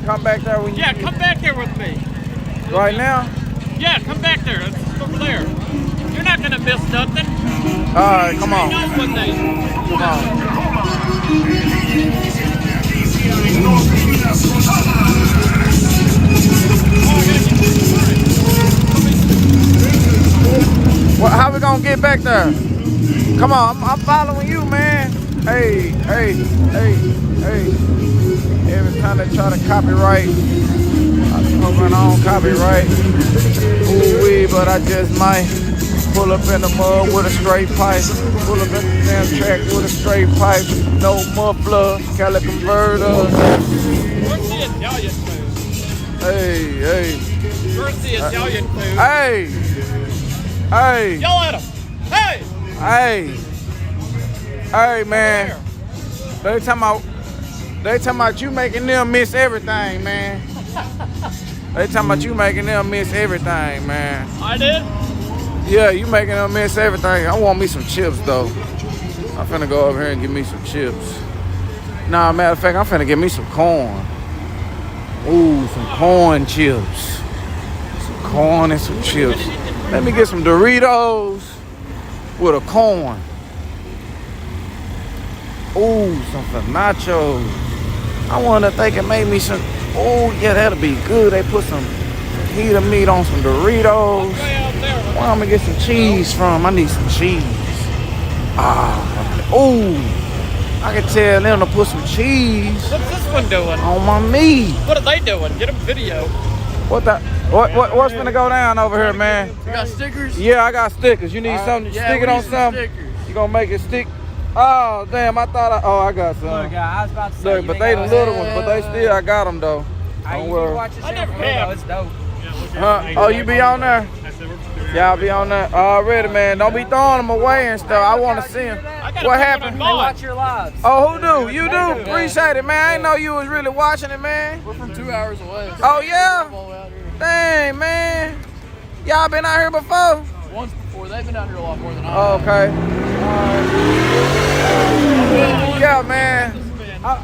come back there when you... Yeah, come back there with me. Right now? Yeah, come back there. It's over there. You're not going to miss nothing. All right, come on. You know what they... Come on. Well, how we gonna get back there? Come on, I'm following you, man. Hey, hey, hey, hey. Every time they try to copyright, I'm hoping I don't copyright. Ooh-wee, but I just might pull up in the mud with a straight pipe. Pull up in the damn track with a straight pipe. No muffler, Cali converter. Where's the Italian food? Hey, hey. Where's the Italian food? Hey. Hey. Yell at him. Hey. Hey. Hey, man. They talking about you making them miss everything, man. They talking about you making them miss everything, man. I did? Yeah, you making them miss everything. I want me some chips, though. I'm finna go over here and get me some chips. Nah, matter of fact, I'm finna get me some corn. Ooh, some corn chips. Some corn and some chips. Let me get some Doritos with a corn. Ooh, some nachos. I wonder if they can make me some. Oh, yeah, that'll be good. They put some fajita meat on some Doritos. Where I'm gonna get some cheese from? I need some cheese. Oh, I can tell them to put some cheese. What's this one doing? On my meat. What are they doing? Get them video. What's gonna go down over here, man? You got stickers? Yeah, I got stickers. You need something to stick it on something? Stickers. You gonna make it stick? Oh, damn, I thought I got some. Look, I was about to say. Look, but they the little ones, but they still, I got them though. Don't worry. I never have. It's dope. Oh, you be on there? Y'all be on there already, man. Don't be throwing them away and stuff. I want to see them. What happened? They watch your lives. Oh, who do? You do? Appreciate it, man. I didn't know you was really watching it, man. We're from 2 hours away. Oh, yeah? Dang, man. Y'all been out here before? Once before. They've been out here a lot more than I have. Okay. Yeah, man. All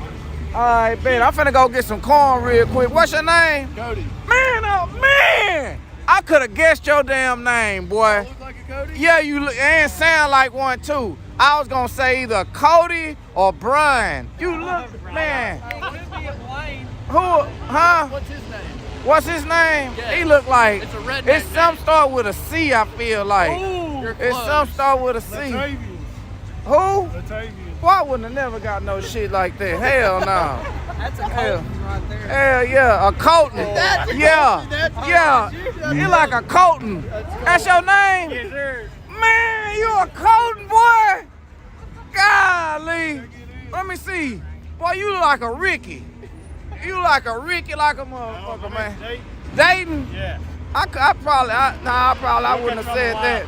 right, Ben. I'm finna go get some corn real quick. What's your name? Cody. Man, oh, man. I could have guessed your damn name, boy. I look like a Cody? Yeah, you look and sound like one, too. I was gonna say either Cody or Brian. You look, man. Who, huh? What's his name? What's his name? Yeah. He look like, It's a redneck it's some start with a C, I feel like. Ooh, It's some start with a C. Who? Well, I wouldn't have never got no shit like that. Hell no. That's a Colton right there. Hell yeah, a Colton. Yeah, yeah. You like a Colton. That's your name? Yes, sir. Man, you a Colton, boy. Golly. Let me see. Boy, you look like a Ricky. You like a Ricky, like a motherfucker, man. Dayton? Yeah. I wouldn't have said that.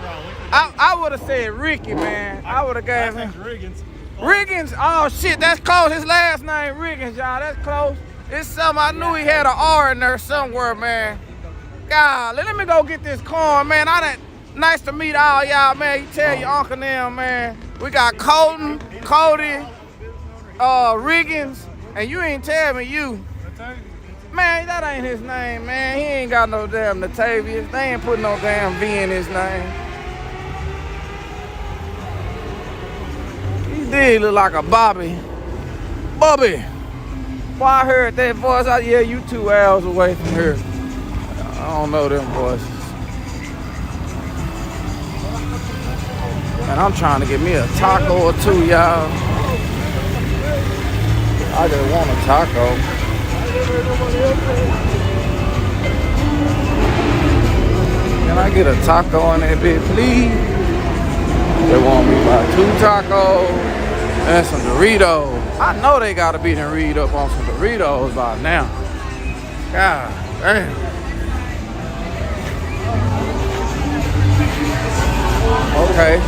I would have said Ricky, man. I would have gave him. Riggins? Oh shit, that's close. His last name Riggins, y'all. That's close. It's something I knew he had an R in there somewhere, man. God, let me go get this corn, man. Nice to meet all y'all, man. You tell your uncle them, man. We got Colton, Cody, Riggins, and you ain't tell me you. Man, that ain't his name, man. He ain't got no damn Natavius. They ain't put no damn V in his name. He did look like a Bobby. Bobby. Boy, I heard that voice. Yeah, you 2 hours away from here. I don't know them voices. And I'm trying to get me a taco or two, y'all. I just want a taco. Can I get a taco in that bit, please? They want me to buy 2 tacos and some Doritos. I know they gotta be done read up on some Doritos by now. God damn. Okay.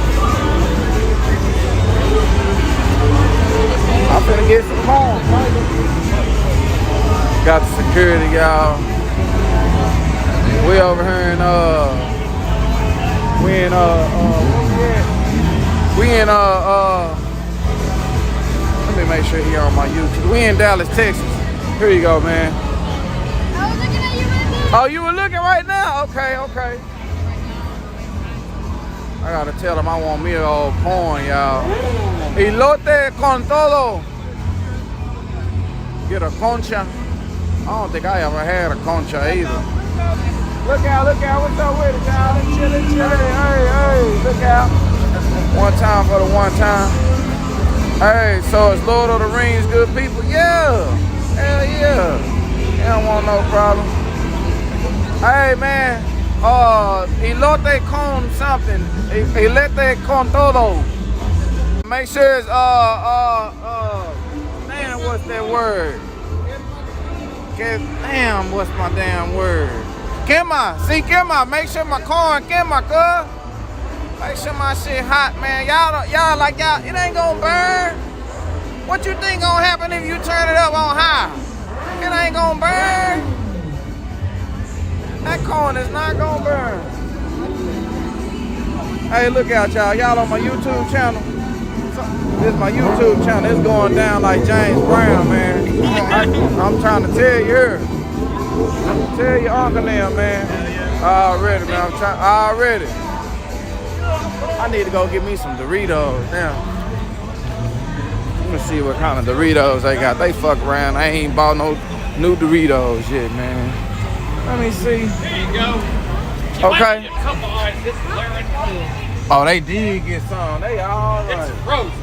I'm finna get some corn. Got the security, y'all. We over here in let me make sure here on my YouTube. We in Dallas, Texas. Here you go, man. Oh, you were looking right now? Okay, okay. I gotta tell him I want me an old corn, y'all. Elote con todo. Get a concha. I don't think I ever had a concha either. Look out, what's up with it, y'all? Chillin'. Hey, look out. One time for the one time. Hey, so it's Lord of the Rings, good people? Yeah, hell yeah. They don't want no problem. Hey, man, elote con something. Elote con todo. Make sure it's, damn, what's that word? Damn, what's my damn word? Kema, see Kema, make sure my corn Kema, cuz. Make sure my shit hot, man. Y'all like y'all, it ain't gonna burn. What you think gonna happen if you turn it up on high? It ain't gonna burn. That corn is not gonna burn. Hey, look out, y'all. Y'all on my YouTube channel. This is my YouTube channel. It's going down like James Brown, man. I'm trying to tell you. Tell your uncle now, man. Already, man. I'm trying. Already. I need to go get me some Doritos now. Let me see what kind of Doritos they got. They fuck around. I ain't bought no new Doritos yet, man. Let me see. There you go. Okay. A couple eyes. It's blaring blue. Oh, they did get some. They all right. It's frozen.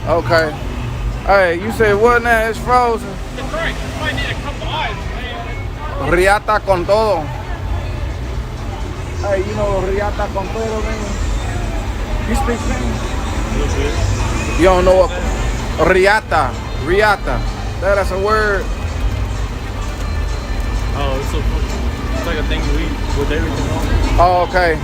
Okay. Hey, you said what now? It's frozen. That's right. You might need a couple eyes, man. Riata con todo. Hey, you know riata con todo, man? You speak Spanish? You don't know what riata. That's a word. Oh, it's like a thing to eat with everything on it. Oh, okay.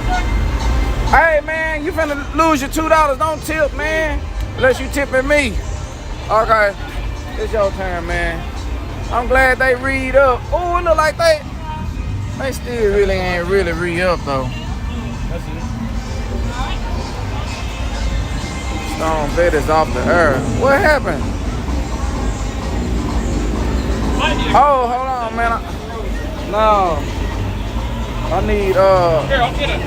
Hey, man, you finna lose your $2. Don't tip, man. Unless you tipping me. Okay. It's your turn, man. I'm glad they read up. Oh, it look like they still really ain't really read up, though. That's it. Stone bed is off the earth. What happened? Oh, hold on, man. No. I need, Here, I'll get that.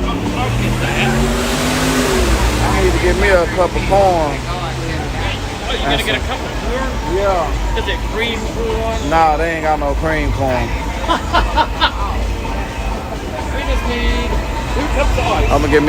I need to get me a cup of corn. Oh, you gonna get a couple corn? Yeah. Is it cream corn? Nah, they ain't got no cream corn. We just need 2 cups of ice. I'm gonna get me